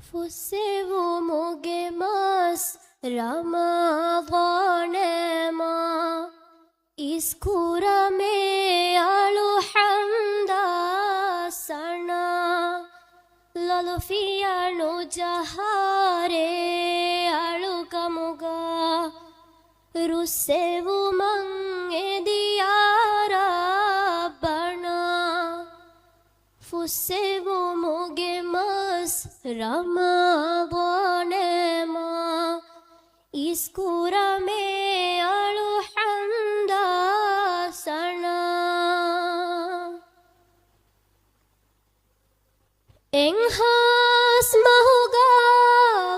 فسو مجمس رمضان ما إسكورا مي ألو حمدا سنا للفيا نجهاري ألو كمغا رسو من إديارا بنا فسو مجمس رمضان ما إسكورا مي ألو حمدا سنا إنهاس مهوغا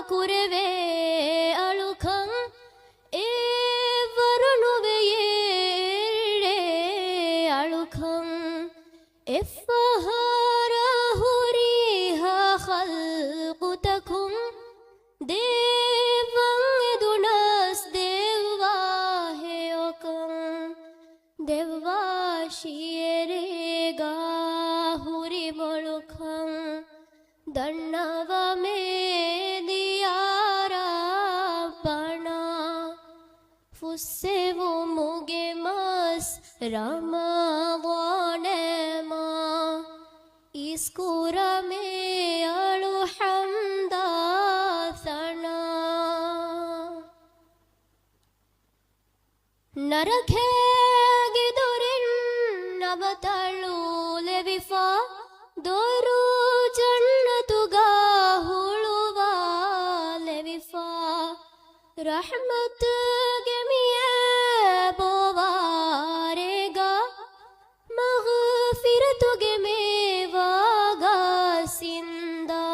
كوربي ألوكم إفرنوبي ألوكم إفهارا هوريها خلقتكم ديفن دوناس ديواهيوكم ديواشيريغا هوري ملوكم دنوا ميديارا بنا فسو مجمس رمضان ما إسكورا مي ألو حمدا ثنا نركي دورين نبتلو لبفا دورو جنتوغا هلوا لبفا رحمت جميع بواريغا مغفرة جميواغا سندا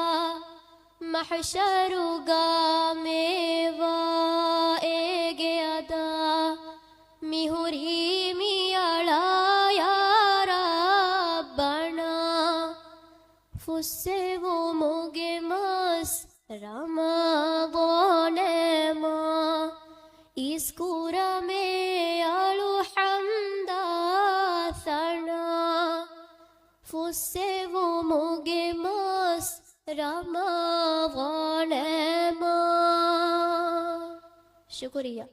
محشروغا ميوا إيجيادا ميهوري ميالا يا ربنا فسو مجمس رمضان ما إسكورا مي ألو حمدا ثنا فسو مجمس رمضان ما شكريا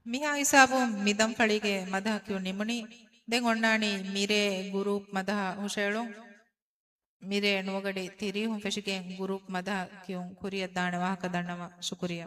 මිහා හිසාබු මිදම් ඵಳಿಗೆ ಮದಹ Q ನಿಮುನಿ then ಒಣ್ಣಾಣಿ ಮಿರೆ group ಮದಹ ಹುಶೇಳು ಮಿರೆ ನುವಗಡಿ ತಿರಿ ಹುಂ ಫೆಶಿಗೆ group ಮದಹ Q ಕುರಿಯ ದಾಣ ವಾಹಕ ದಂಡವ ಶುಕ್ರಿಯಾ